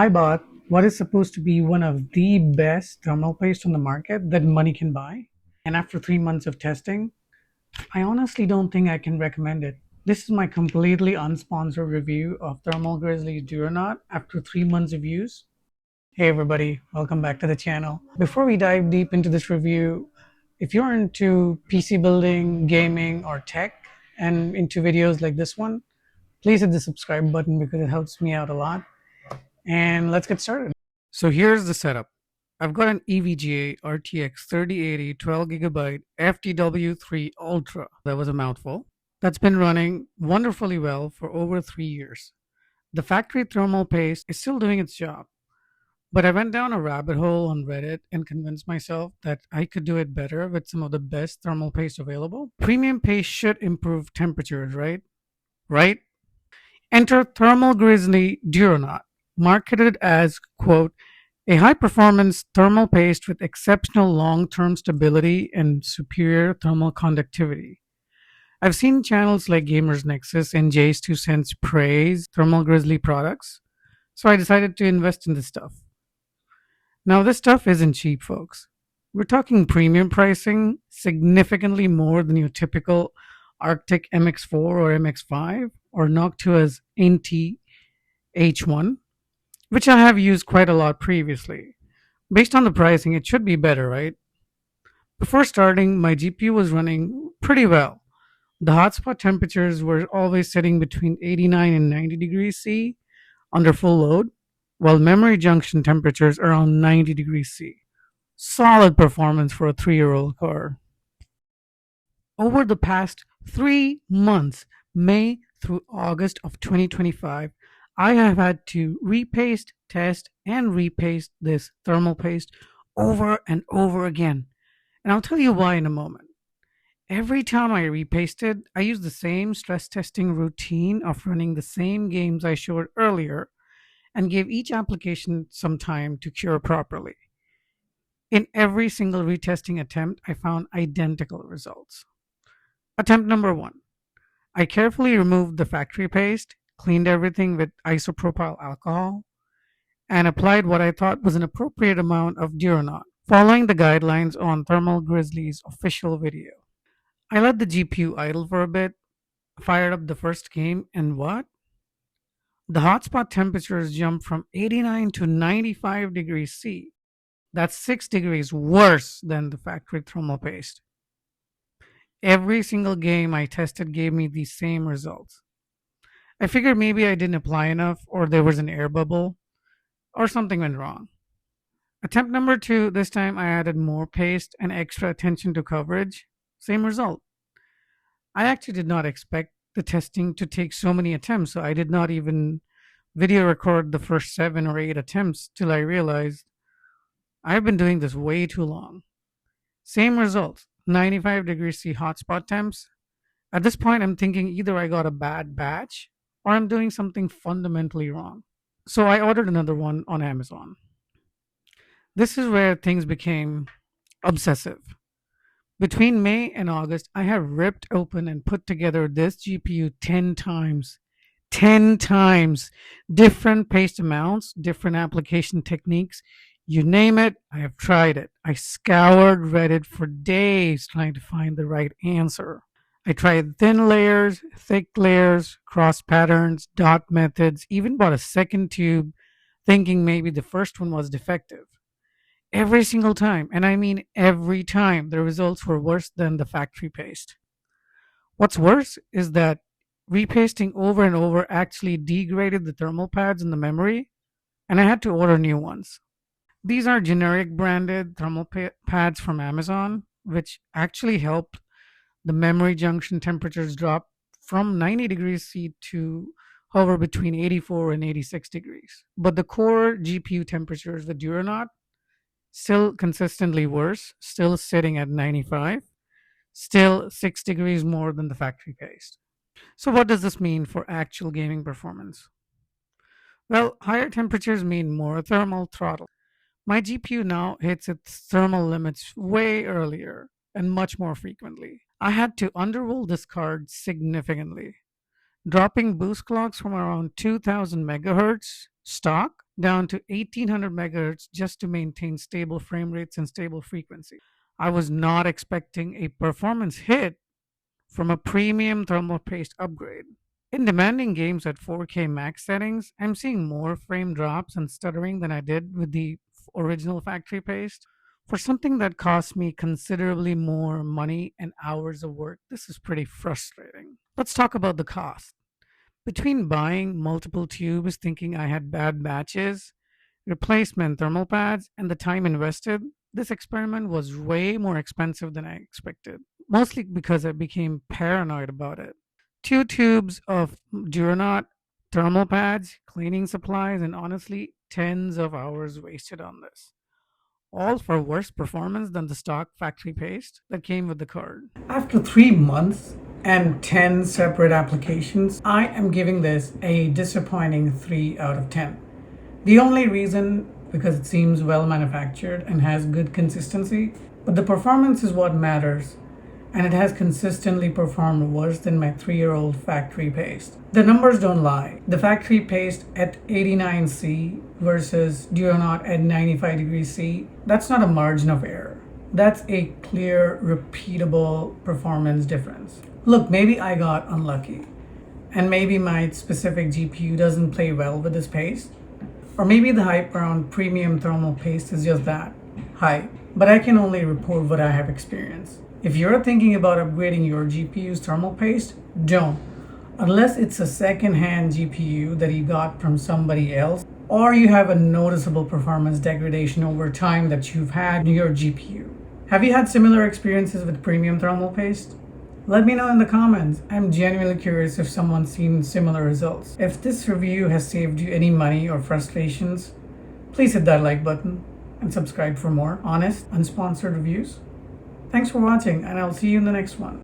I bought what is supposed to be one of the best thermal paste on the market that money can buy. And after 3 months of testing, I honestly don't think I can recommend it. This is my completely unsponsored review of Thermal Grizzly Duronaut after 3 months of use. Hey everybody, welcome back to the channel. Before we dive deep into this review, if you're into PC building, gaming, or tech, and into videos like this one, please hit the subscribe button because it helps me out a lot. And let's get started. So here's the setup. I've got an EVGA RTX 3080 12GB FTW3 Ultra. That was a mouthful. That's been running wonderfully well for over 3 years. The factory thermal paste is still doing its job, but I went down a rabbit hole on Reddit and convinced myself that I could do it better with some of the best thermal paste available. Premium paste should improve temperatures, right? Right? Enter Thermal Grizzly Duronaut, marketed as, quote, a high performance thermal paste with exceptional long term stability and superior thermal conductivity. I've seen channels like Gamers Nexus and Jay's 2 Cents praise Thermal Grizzly products, so I decided to invest in this stuff. Now, this stuff isn't cheap, folks. We're talking premium pricing, significantly more than your typical Arctic MX4 or MX5 or Noctua's NT H1, which I have used quite a lot previously. Based on the pricing, it should be better, right? Before starting, my GPU was running pretty well. The hotspot temperatures were always sitting between 89 and 90 degrees C under full load, while memory junction temperatures around 90 degrees C. Solid performance for a 3-year-old car. Over the past 3 months, May through August of 2025, I have had to repaste, test, and repaste this thermal paste over and over again. And I'll tell you why in a moment. Every time I repasted, I used the same stress testing routine of running the same games I showed earlier and gave each application some time to cure properly. In every single retesting attempt, I found identical results. Attempt number 1. I carefully removed the factory paste, cleaned everything with isopropyl alcohol, and applied what I thought was an appropriate amount of Duronaut, following the guidelines on Thermal Grizzly's official video. I let the GPU idle for a bit, fired up the first game, and what? The hotspot temperatures jumped from 89 to 95 degrees C. That's 6 degrees worse than the factory thermal paste. Every single game I tested gave me the same results. I figured maybe I didn't apply enough, or there was an air bubble, or something went wrong. Attempt number 2, this time I added more paste and extra attention to coverage. Same result. I actually did not expect the testing to take so many attempts, so I did not even video record the first 7 or 8 attempts till I realized I've been doing this way too long. Same result, 95 degrees C hotspot temps. At this point, I'm thinking either I got a bad batch or I'm doing something fundamentally wrong. So I ordered another one on Amazon. This is where things became obsessive. Between May and August, I have ripped open and put together this GPU 10 times. 10 times. Different paste amounts, different application techniques. You name it, I have tried it. I scoured Reddit for days trying to find the right answer. I tried thin layers, thick layers, cross patterns, dot methods, even bought a second tube thinking maybe the first one was defective. Every single time, and I mean every time, the results were worse than the factory paste. What's worse is that repasting over and over actually degraded the thermal pads in the memory, and I had to order new ones. These are generic branded thermal pads from Amazon, which actually helped the memory junction temperatures drop from 90 degrees C to hover between 84 and 86 degrees. But the core GPU temperatures, the Duronaut, still consistently worse, still sitting at 95, still 6 degrees more than the factory paste. So what does this mean for actual gaming performance? Well, higher temperatures mean more thermal throttle. My GPU now hits its thermal limits way earlier and much more frequently. I had to underroll this card significantly, dropping boost clocks from around 2000 megahertz stock down to 1800 megahertz just to maintain stable frame rates and stable frequency. I was not expecting a performance hit from a premium thermal paste upgrade. In demanding games at 4K max settings, I'm seeing more frame drops and stuttering than I did with the original factory paste. For something that cost me considerably more money and hours of work, this is pretty frustrating. Let's talk about the cost. Between buying multiple tubes thinking I had bad batches, replacement thermal pads, and the time invested, this experiment was way more expensive than I expected, mostly because I became paranoid about it. Two tubes of Duronaut thermal pads, cleaning supplies, and honestly, tens of hours wasted on this. All for worse performance than the stock factory paste that came with the card. After 3 months and 10 separate applications, I am giving this a disappointing 3 out of 10. The only reason, because it seems well manufactured and has good consistency, but the performance is what matters, and it has consistently performed worse than my 3-year-old factory paste. The numbers don't lie. The factory paste at 89C versus Duronaut at 95 degrees C, that's not a margin of error. That's a clear, repeatable performance difference. Look, maybe I got unlucky, and maybe my specific GPU doesn't play well with this paste, or maybe the hype around premium thermal paste is just that, hype. But I can only report what I have experienced. If you're thinking about upgrading your GPU's thermal paste, don't. Unless it's a second-hand GPU that you got from somebody else, or you have a noticeable performance degradation over time that you've had in your GPU. Have you had similar experiences with premium thermal paste? Let me know in the comments. I'm genuinely curious if someone's seen similar results. If this review has saved you any money or frustrations, please hit that like button and subscribe for more honest, unsponsored reviews. Thanks for watching, and I'll see you in the next one.